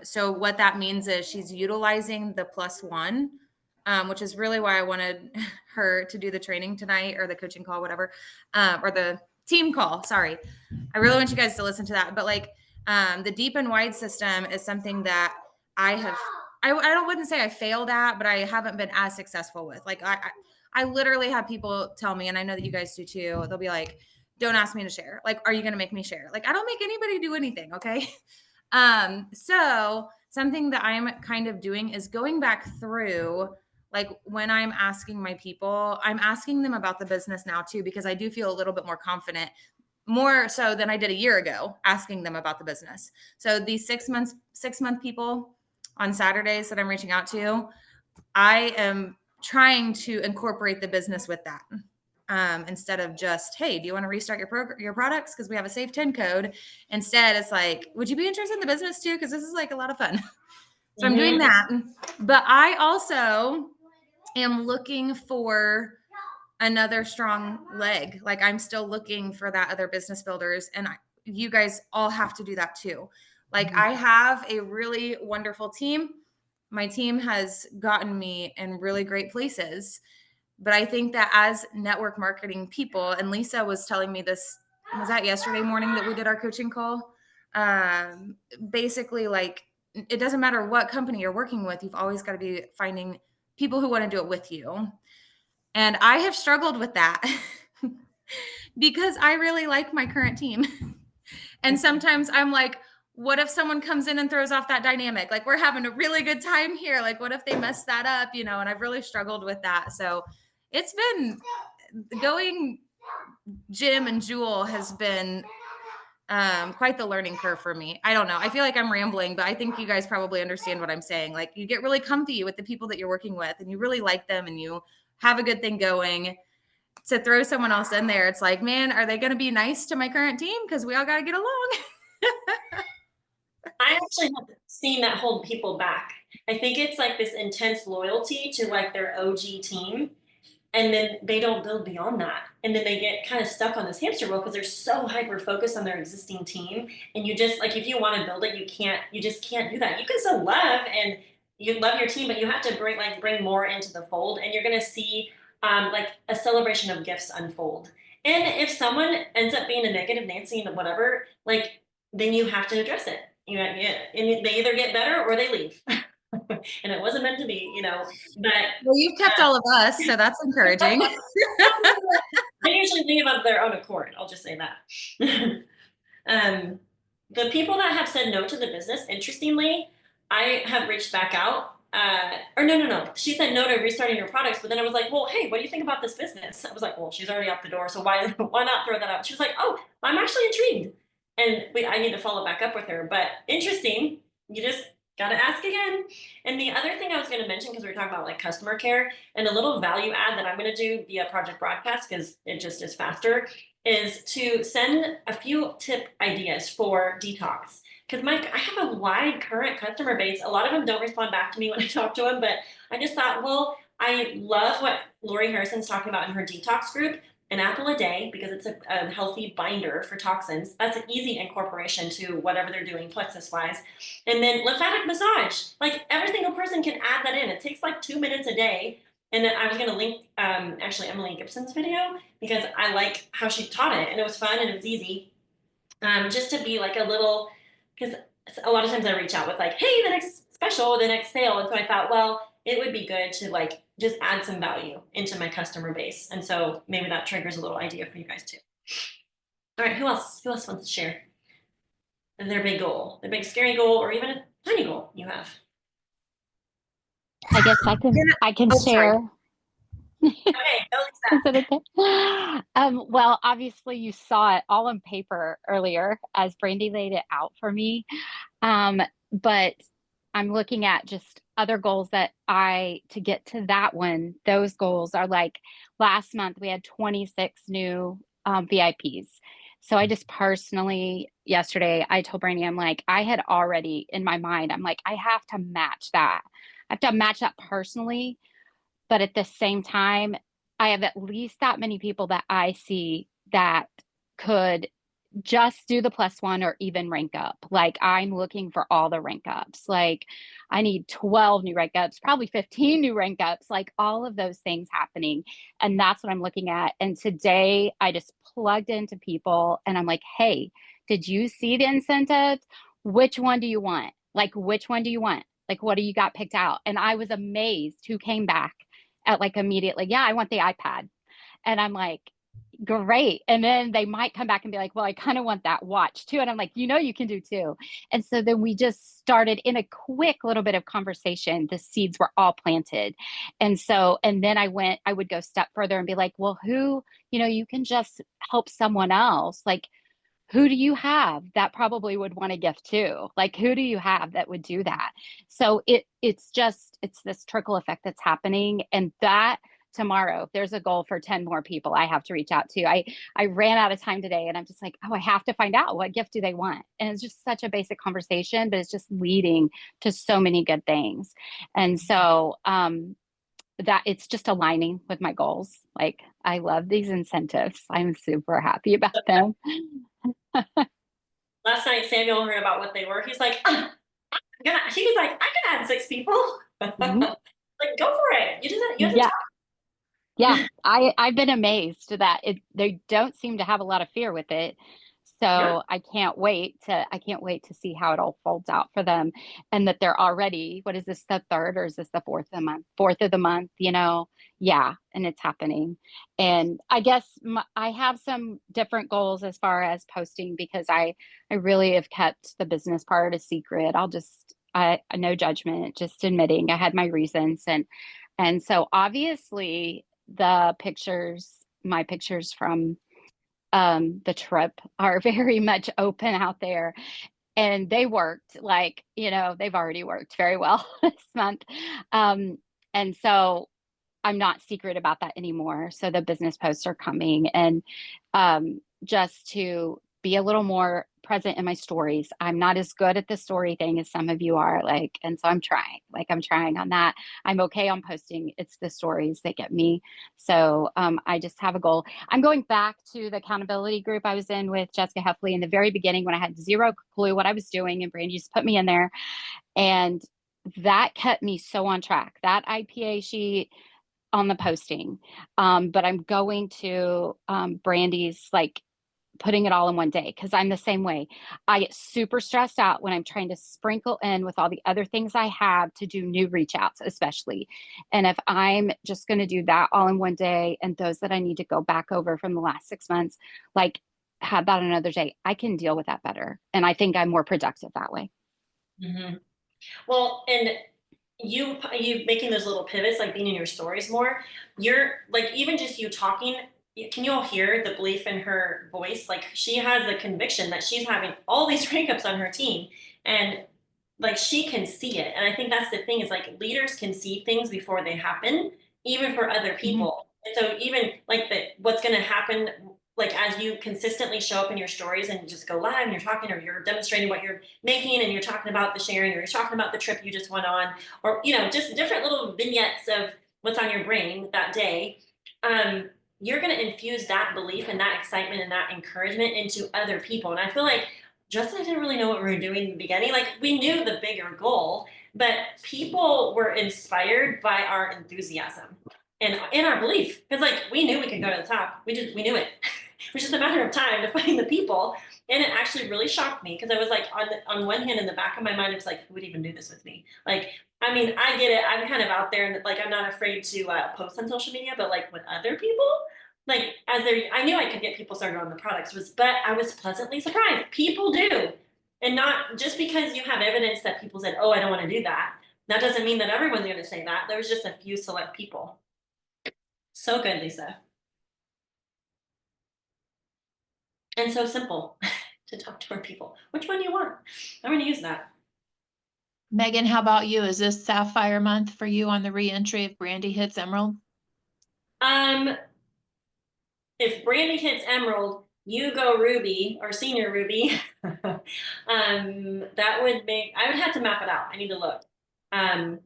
So what that means is she's utilizing the +1, which is really why I wanted her to do the training tonight, or the coaching call, whatever, or the team call. Sorry. I really want you guys to listen to that. But like, the deep and wide system is something that I wouldn't say I failed at, but I haven't been as successful with. Like, I literally have people tell me, and I know that you guys do too, they'll be like, don't ask me to share. Like, are you going to make me share? Like, I don't make anybody do anything. Okay. So something that I'm kind of doing is going back through, like, when I'm asking my people, I'm asking them about the business now too, because I do feel a little bit more confident, more so than I did a year ago, asking them about the business. So these 6-month people on Saturdays that I'm reaching out to, I am trying to incorporate the business with that. Instead of just, hey, do you want to restart your products? Because we have a Save 10 code. Instead, it's like, would you be interested in the business too? Because this is like a lot of fun. So I'm doing that. But I also am looking for another strong leg. Like, I'm still looking for that other business builders. And you guys all have to do that too. Like, I have a really wonderful team. My team has gotten me in really great places. But I think that as network marketing people, and Lisa was telling me this, was that yesterday morning that we did our coaching call? Basically, like, it doesn't matter what company you're working with, you've always got to be finding people who want to do it with you. And I have struggled with that because I really like my current team. And sometimes I'm like, what if someone comes in and throws off that dynamic? Like, we're having a really good time here. Like, what if they mess that up? You know, and I've really struggled with that. So it's been going Jim and Jewel has been quite the learning curve for me. I don't know. I feel like I'm rambling, but I think you guys probably understand what I'm saying. Like, you get really comfy with the people that you're working with and you really like them and you have a good thing going. To throw someone else in there, it's like, man, are they going to be nice to my current team? Because we all got to get along. I actually have seen that hold people back. I think it's like this intense loyalty to like their OG team. And then they don't build beyond that. And then they get kind of stuck on this hamster wheel because they're so hyper focused on their existing team. And you just, like, if you want to build it, you just can't do that. You can still love and you love your team, but you have to bring more into the fold. And you're going to see like a celebration of gifts unfold. And if someone ends up being a negative Nancy and whatever, like, then you have to address it. You know, and they either get better or they leave. And it wasn't meant to be, you know, but. Well, you've kept all of us, so that's encouraging. They usually leave of their own accord. I'll just say that. The people that have said no to the business, interestingly, I have reached back out. Or no. She said no to restarting her products, but then I was like, well, hey, what do you think about this business? I was like, well, she's already out the door, so why not throw that out? She was like, oh, I'm actually intrigued. And I need to follow back up with her. But interesting, you just got to ask again. And the other thing I was going to mention, because we were talking about like customer care, and a little value add that I'm going to do via Project Broadcast, because it just is faster, is to send a few tip ideas for detox. Because I have a wide current customer base. A lot of them don't respond back to me when I talk to them, but I just thought, well, I love what Lori Harrison's talking about in her detox group, an apple a day, because it's a healthy binder for toxins. That's an easy incorporation to whatever they're doing plexus wise. And then lymphatic massage, like every single person can add that in. It takes like 2 minutes a day. And then I was going to link actually Emily Gibson's video because I like how she taught it and it was fun and it was easy. Just to be like a little, because a lot of times I reach out with like, hey, the next special, the next sale. And so I thought, well, it would be good to like just add some value into my customer base. And so maybe that triggers a little idea for you guys too. All right, who else? Who else wants to share their big goal, their big scary goal, or even a tiny goal you have? I guess I can Oh, sorry. share. Okay, go Lisa. Is it okay? Well, obviously you saw it all on paper earlier as Brandy laid it out for me. But I'm looking at just other goals that to get to that one, those goals are like last month we had 26 new VIPs. So I just personally, yesterday, I told Brandy, I'm like, I had already in my mind, I'm like, I have to match that. I have to match that personally. But at the same time, I have at least that many people that I see that could just do the +1 or even rank up. Like I'm looking for all the rank ups. Like I need 12 new rank ups, probably 15 new rank ups, like all of those things happening. And that's what I'm looking at. And today I just plugged into people and I'm like, hey, did you see the incentives? Which one do you want? Like, which one do you want? Like, what do you got picked out? And I was amazed who came back at like immediately, yeah, I want the iPad. And I'm like, great. And then they might come back and be like, well, I kind of want that watch too. And I'm like, you can do too. And so then we just started in a quick little bit of conversation. The seeds were all planted. And so, and then I would go step further and be like, well, who, you can just help someone else. Like, who do you have that probably would want a gift too? Like, who do you have that would do that? So it's this trickle effect that's happening. And that tomorrow, if there's a goal for 10 more people I have to reach out to. I ran out of time today and I'm just like, oh, I have to find out what gift do they want? And it's just such a basic conversation, but it's just leading to so many good things. And so that it's just aligning with my goals. Like I love these incentives. I'm super happy about them. Last night, Samuel heard about what they were. He's like, he was like, I can add 6 people. Mhm. Like, go for it. You just Yeah. Yeah, I've been amazed that they don't seem to have a lot of fear with it. So Yeah. I can't wait to see how it all folds out for them, and that they're already, what is this, the third or is this the fourth of the month? Fourth of the month, yeah, and it's happening. And I guess I have some different goals as far as posting because I really have kept the business part a secret. I no judgment, just admitting I had my reasons and so obviously my pictures from the trip are very much open out there and they worked like, they've already worked very well this month. And so I'm not secret about that anymore. So the business posts are coming and just to be a little more present in my stories. I'm not as good at the story thing as some of you are, and so I'm trying on that. I'm okay on posting. It's the stories that get me. So I just have a goal. I'm going back to the accountability group I was in with Jessica Heffley in the very beginning when I had zero clue what I was doing and Brandy just put me in there. And that kept me so on track. That IPA sheet on the posting. But I'm going to Brandy's putting it all in one day because I'm the same way. I get super stressed out when I'm trying to sprinkle in with all the other things I have to do new reach outs, especially. And if I'm just going to do that all in one day and those that I need to go back over from the last 6 months, have that another day, I can deal with that better. And I think I'm more productive that way. Mm-hmm. Well, and you making those little pivots, like being in your stories more, you're like, even just you talking, can you all hear the belief in her voice? Like she has the conviction that she's having all these rank ups on her team and like she can see it. And I think that's the thing is like leaders can see things before they happen, even for other people. And so even like what's going to happen, like as you consistently show up in your stories and just go live and you're talking or you're demonstrating what you're making and you're talking about the sharing or you're talking about the trip you just went on or, just different little vignettes of what's on your brain that day, you're going to infuse that belief and that excitement and that encouragement into other people. And I feel like Justin and I didn't really know what we were doing in the beginning. Like, we knew the bigger goal, but people were inspired by our enthusiasm and in our belief. Because like, we knew we could go to the top. We knew it. It was just a matter of time to find the people. And it actually really shocked me, because I was like, on one hand, in the back of my mind, it was like, who would even do this with me? Like, I mean, I get it. I'm kind of out there, and like, I'm not afraid to post on social media, but like with other people, like, I knew I could get people started on the products, but I was pleasantly surprised. People do. And not just because you have evidence that people said, oh, I don't want to do that. That doesn't mean that everyone's going to say that. There was just a few select people. So good, Lisa. And so simple to talk to our people. Which one do you want? I'm going to use that. Megan, how about you? Is this Sapphire month for you on the re-entry if Brandy hits Emerald? If Brandy hits Emerald, you go Ruby or Senior Ruby. That would make, I would have to map it out. I need to look. I'm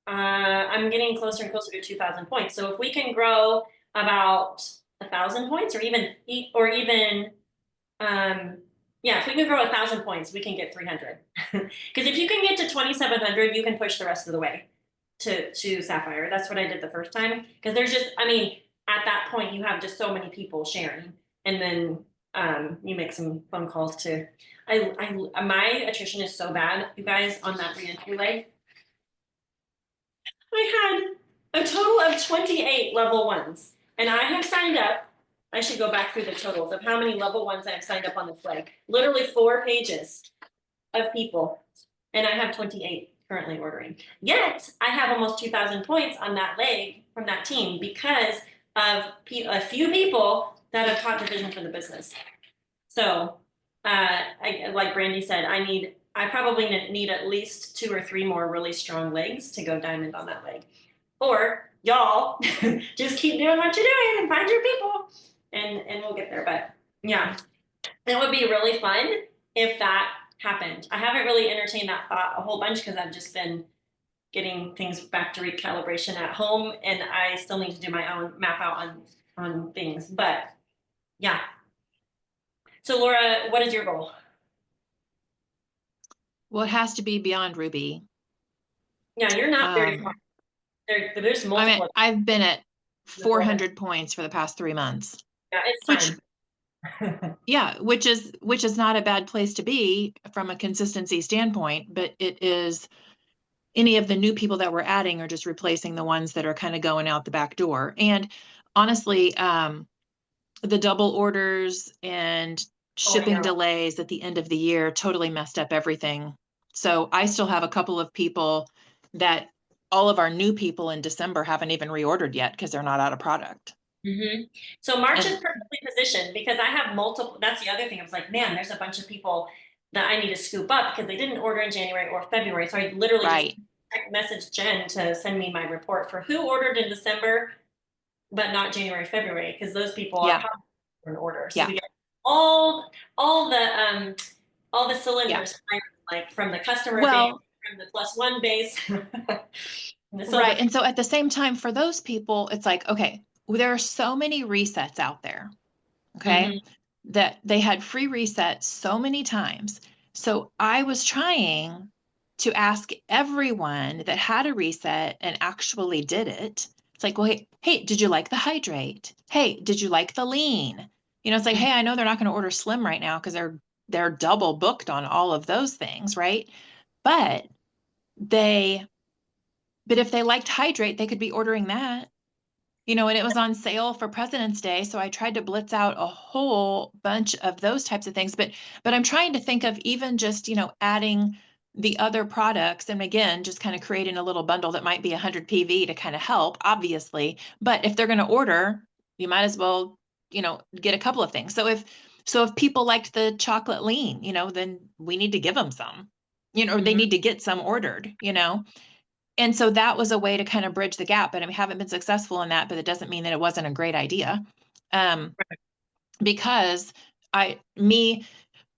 getting closer and closer to 2,000 points. So if we can grow about 1,000 points, or even, yeah, if we can grow 1,000 points, we can get 300. Because if you can get to 2,700, you can push the rest of the way to Sapphire. That's what I did the first time. Because there's just, I mean, at that point, you have just so many people sharing, and then you make some phone calls to. My attrition is so bad, you guys, on that re-entry leg. I had a total of 28 level 1s, and I have signed up. I should go back through the totals of how many level 1s I have signed up on this leg. Literally 4 pages of people, and I have 28 currently ordering. Yet I have almost 2,000 points on that leg from that team because of a few people that have taught division for the business. So, like Brandy said, I probably need at least 2 or 3 more really strong legs to go diamond on that leg. Or y'all just keep doing what you're doing and find your people, and we'll get there. But yeah, it would be really fun if that happened. I haven't really entertained that thought a whole bunch because I've just been getting things back to recalibration at home, and I still need to do my own map out on things. But yeah. So Laura, what is your goal? Well, it has to be beyond Ruby. Yeah, you're not very far. There's multiple. I've been at 400 points for the past 3 months. Yeah, it's fine. Yeah, which is not a bad place to be from a consistency standpoint, but it is, any of the new people that we're adding are just replacing the ones that are kind of going out the back door. And honestly, the double orders and shipping delays at the end of the year totally messed up everything. So I still have a couple of people that all of our new people in December haven't even reordered yet because they're not out of product. Mm-hmm. So March is perfectly positioned because I have multiple. That's the other thing. I was like, man, there's a bunch of people that I need to scoop up because they didn't order in January or February. So I literally just messaged Jen to send me my report for who ordered in December, but not January, February, because those people are in order. So we get all the cylinders like from the customer base, from the +1 base. Right. And so at the same time, for those people, it's like, okay, there are so many resets out there, okay, that they had free resets so many times. So I was trying to ask everyone that had a reset and actually did it. It's like, well, hey, did you like the hydrate? Hey, did you like the lean? You know, it's like, hey, I know they're not going to order slim right now because they're double booked on all of those things, right? But if they liked hydrate, they could be ordering that. You know, and it was on sale for President's Day. So I tried to blitz out a whole bunch of those types of things. But I'm trying to think of even just, you know, adding the other products. And again, just kind of creating a little bundle that might be 100 PV to kind of help, obviously. But if they're going to order, you might as well, you know, get a couple of things. So if people liked the chocolate lean, you know, then we need to give them some, you know, or they need to get some ordered, you know. And so that was a way to kind of bridge the gap, but I haven't been successful in that, but it doesn't mean that it wasn't a great idea. Because me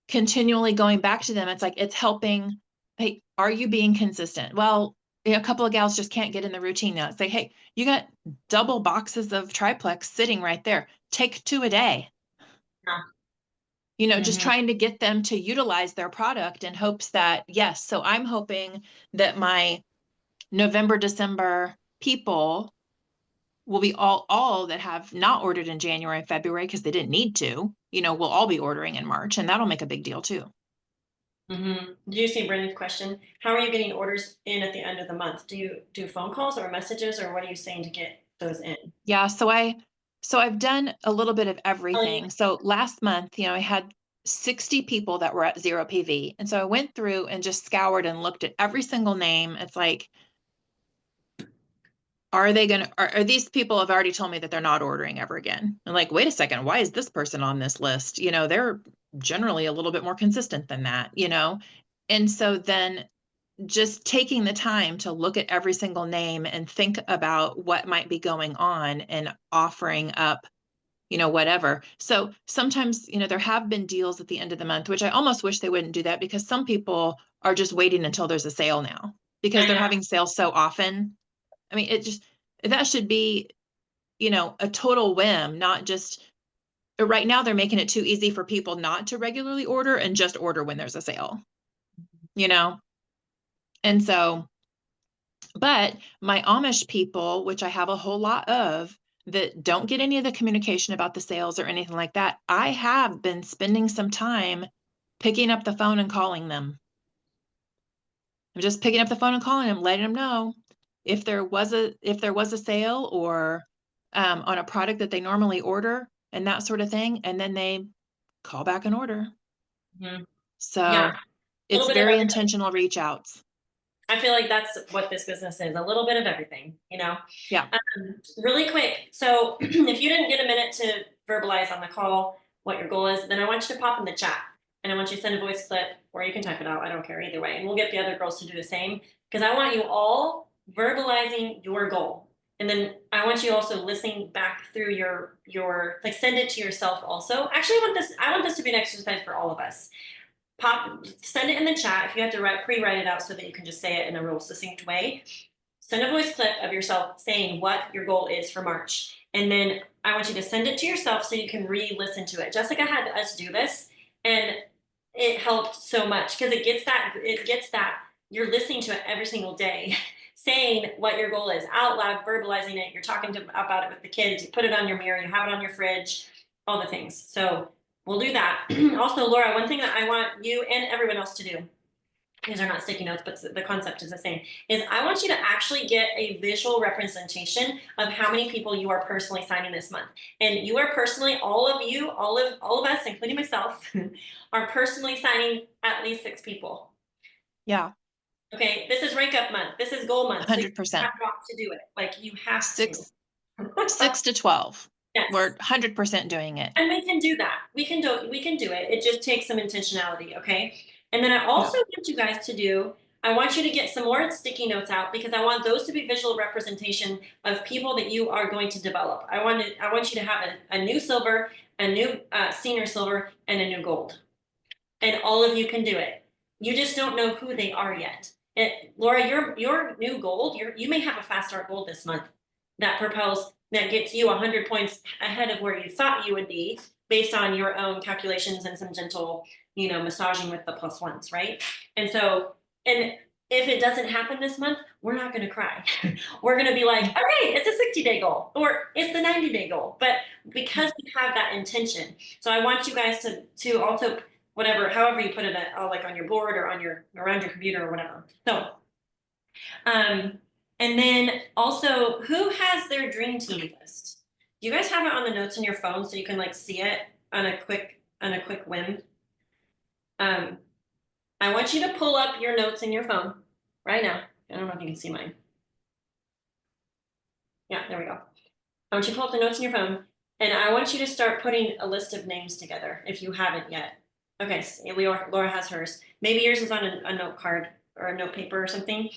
continually going back to them, it's like, it's helping. Hey, are you being consistent? Well, a couple of gals just can't get in the routine now. It's like, hey, you got double boxes of triplex sitting right there. Take 2 a day. Yeah. Just Mhm. trying to get them to utilize their product in hopes that, yes, so I'm hoping that my November, December people will be all that have not ordered in January and February because they didn't need to, will all be ordering in March, and that'll make a big deal too. Did you see Brendan's question? How are you getting orders in at the end of the month? Do you do phone calls or messages, or what are you saying to get those in? Yeah, so I've done a little bit of everything. So last month, I had 60 people that were at 0 PV. And so I went through and just scoured and looked at every single name. It's like, are these people have already told me that they're not ordering ever again? And like, wait a second, why is this person on this list? They're generally a little bit more consistent than that, And so then just taking the time to look at every single name and think about what might be going on and offering up, whatever. So sometimes, there have been deals at the end of the month, which I almost wish they wouldn't do that, because some people are just waiting until there's a sale now because I they're know. having sales so often. I mean, that should be, a total whim, not just right now they're making it too easy for people not to regularly order and just order when there's a sale, And so, but my Amish people, which I have a whole lot of, that don't get any of the communication about the sales or anything like that, I have been spending some time picking up the phone and calling them. I'm just picking up the phone and calling them, letting them know if there was a sale or on a product that they normally order and that sort of thing, and then they call back and order. Mhm. So Yeah, it's little bit of very everything. intentional reach outs. I feel like that's what this business is, a little bit of everything, Yeah. Really quick. So if you didn't get a minute to verbalize on the call what your goal is, then I want you to pop in the chat, and I want you to send a voice clip, or you can type it out. I don't care either way. And we'll get the other girls to do the same, because I want you all verbalizing your goal. And then I want you also listening back through your like, send it to yourself also. Actually, I want this to be an exercise for all of us. Send it in the chat. If you have to pre-write it out so that you can just say it in a real succinct way, send a voice clip of yourself saying what your goal is for March. And then I want you to send it to yourself so you can re-listen to it. Jessica had us do this, and it helped so much, because it gets that you're listening to it every single day, saying what your goal is out loud, verbalizing it. You're talking about it with the kids. You put it on your mirror, you have it on your fridge, all the things. So we'll do that. Also, Laura, one thing that I want you and everyone else to do, these are not sticky notes, but the concept is the same, is I want you to actually get a visual representation of how many people you are personally signing this month. And you are personally, all of us, including myself, are personally signing at least 6 people. Yeah. Okay, this is rank up month. This is goal month. 100%. You have to do it. Like, you have to. 6 to 12. Yes. We're 100% doing it. And we can do that. We can do it. It just takes some intentionality, okay? And then I also want you guys to do, I want you to get some more sticky notes out, because I want those to be visual representation of people that you are going to develop. I want you to have a new silver, a new senior silver, and a new gold. And all of you can do it. You just don't know who they are yet. Laura, your new gold, you may have a fast start gold this month that gets you 100 points ahead of where you thought you would be, based on your own calculations and some gentle, massaging with the +1s, right? And if it doesn't happen this month, we're not going to cry. We're going to be like, okay, it's a 60-day goal, or it's the 90-day goal. But because we have that intention, so I want you guys to also, however you put it, like on your board or around your computer or whatever. So, and then also, who has their dream team list? Do you guys have it on the notes on your phone so you can like see it on a quick whim? I want you to pull up your notes in your phone right now. I don't know if you can see mine. Yeah, there we go. I want you to pull up the notes in your phone, and I want you to start putting a list of names together if you haven't yet. Okay, so Laura has hers. Maybe yours is on a note card or a note paper or something.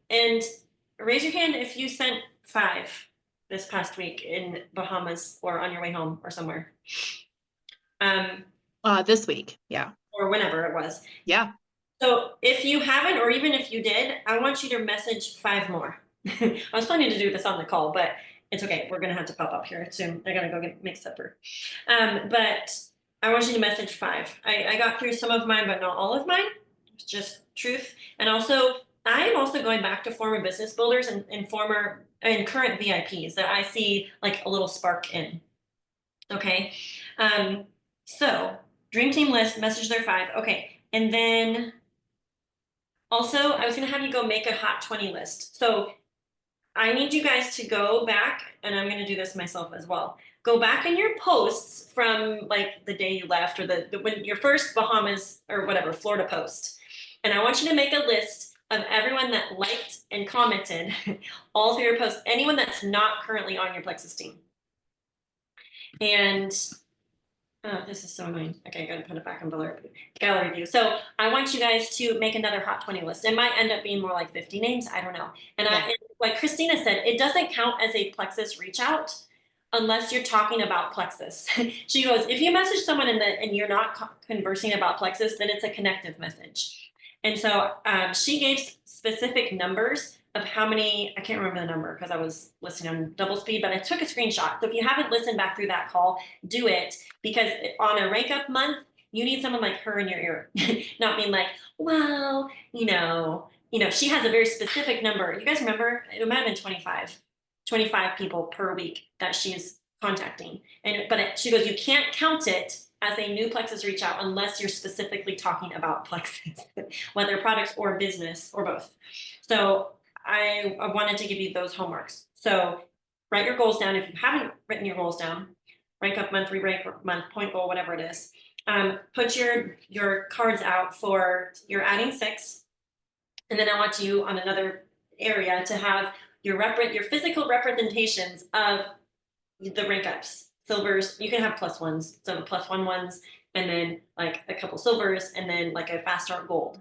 And raise your hand if you sent 5 this past week in Bahamas or on your way home or somewhere. This week. Yeah. Or whenever it was. Yeah. So if you haven't, or even if you did, I want you to message 5 more. I was planning to do this on the call, but it's okay. We're gonna have to pop up here soon. I gotta go make supper. But I want you to message 5. I got through some of mine, but not all of mine. It's just truth. And also, I'm also going back to former business builders and former and current VIPs that I see like a little spark in. Okay. So dream team list, message their 5. Okay. And then also, I was gonna have you go make a hot 20 list. So I need you guys to go back, and I'm gonna do this myself as well. Go back in your posts from like the day you left, or the when your first Bahamas or whatever Florida post, and I want you to make a list of everyone that liked and commented all through your posts. Anyone that's not currently on your Plexus team, and oh, this is so annoying. Okay, I gotta put it back in gallery view. So I want you guys to make another Hot 20 list. It might end up being more like 50 names. I don't know. And Yeah. like Christina said, it doesn't count as a Plexus reach out unless you're talking about Plexus. She goes, if you message someone and you're not conversing about Plexus, then it's a connective message. And so she gave specific numbers of how many, I can't remember the number because I was listening on double speed, but I took a screenshot. So if you haven't listened back through that call, do it, because on a rank up month, you need someone like her in your ear, not being like, well, she has a very specific number. You guys remember? It might have been 25 people per week that she's contacting. But she goes, you can't count it as a new Plexus reach out unless you're specifically talking about Plexus, whether products or business or both. So I wanted to give you those homeworks. So write your goals down. If you haven't written your goals down, rank up month, re-rank month, point goal, whatever it is. Put your cards out for you're adding 6. And then I want you on another area to have your physical representations of the rank ups. Silvers, you can have +1s, so +1 ones, and then like a couple silvers, and then like a fast start gold.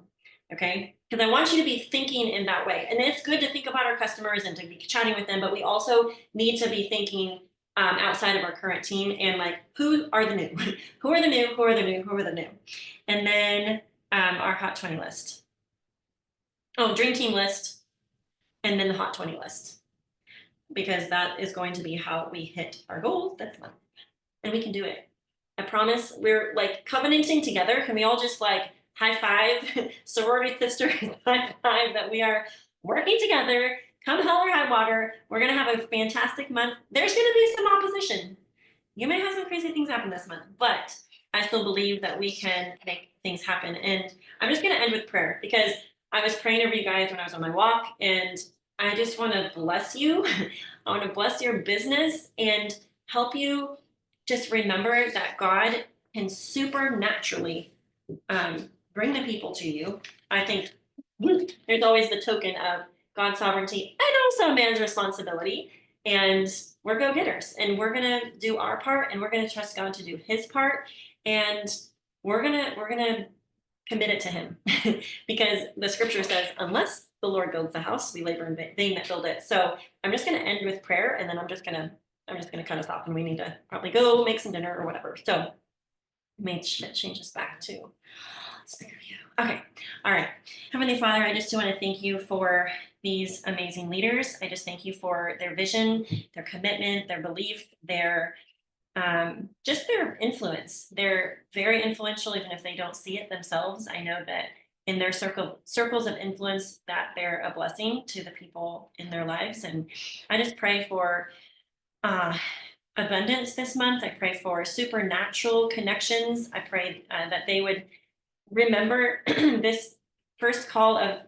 Okay, because I want you to be thinking in that way. And it's good to think about our customers and to be chatting with them, but we also need to be thinking outside of our current team and like, who are the new? Who are the new? Who are the new? Who are the new? And then our Hot 20 list. Oh, dream team list, and then the Hot 20 list, because that is going to be how we hit our goals this month, and we can do it. I promise. We're like covenanting together. Can we all just like high five, sorority sister, high five that we are working together? Come hell or high water, we're gonna have a fantastic month. There's gonna be some opposition. You may have some crazy things happen this month, but I still believe that we can make things happen. And I'm just gonna end with prayer, because I was praying over you guys when I was on my walk, and I just want to bless you. I want to bless your business and help you just remember that God can supernaturally bring the people to you. I think there's always the token of God's sovereignty and also man's responsibility. And we're go-getters, and we're gonna do our part, and we're gonna trust God to do his part, and we're gonna commit it to him. Because the scripture says, unless the Lord builds the house, we labor in vain that build it. So I'm just gonna end with prayer, and then I'm just gonna cut us off, and we need to probably go make some dinner or whatever. So may change us back to speaker view. Okay, all right. Heavenly Father, I just want to thank you for these amazing leaders. I just thank you for their vision, their commitment, their belief, their just their influence. They're very influential, even if they don't see it themselves. I know that in their circles of influence, that they're a blessing to the people in their lives. And I just pray for abundance this month. I pray for supernatural connections. I pray that they would remember this first call of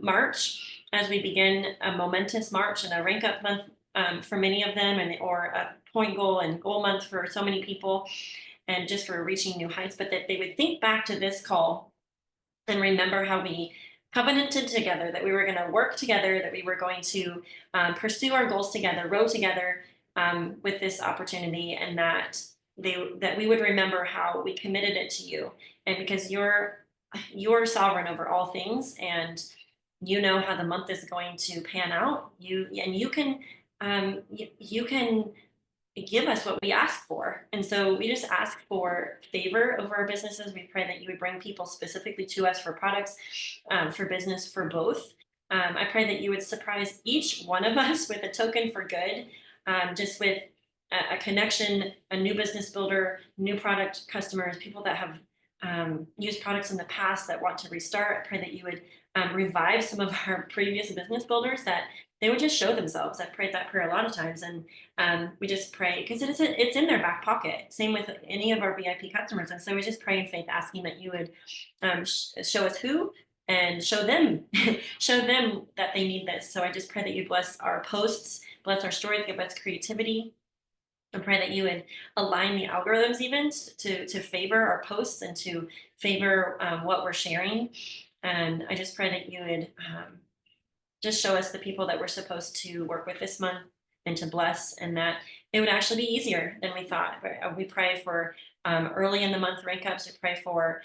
March, as we begin a momentous March and a rank up month for many of them, or a point goal and goal month for so many people, and just for reaching new heights. But that they would think back to this call and remember how we covenanted together, that we were going to work together, that we were going to pursue our goals together, row together with this opportunity, and that we would remember how we committed it to you. And because you're sovereign over all things, and you know how the month is going to pan out, you can give us what we ask for. And so we just ask for favor over our businesses. We pray that you would bring people specifically to us for products, for business, for both. I pray that you would surprise each one of us with a token for good, just with a connection, a new business builder, new product customers, people that have used products in the past that want to restart. I pray that you would revive some of our previous business builders, that they would just show themselves. I've prayed that prayer a lot of times, and we just pray because it's in their back pocket. Same with any of our VIP customers, and so we just pray in faith, asking that you would show us who, and show them show them that they need this. So I just pray that you bless our posts, bless our stories, give us creativity. I pray that you would align the algorithms even to favor our posts and to favor what we're sharing. And I just pray that you would just show us the people that we're supposed to work with this month and to bless, and that it would actually be easier than we thought. We pray for early in the month rank ups. We pray for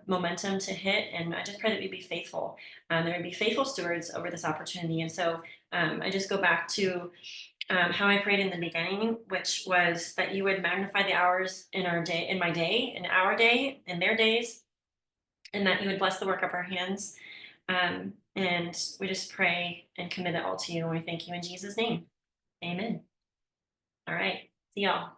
momentum to hit, and I just pray that we'd be faithful. There would be faithful stewards over this opportunity. And so I just go back to how I prayed in the beginning, which was that you would magnify the hours in our day, in my day, in our day, in their days, and that you would bless the work of our hands. And we just pray and commit it all to you. And we thank you in Jesus' name. Amen. All right. See y'all.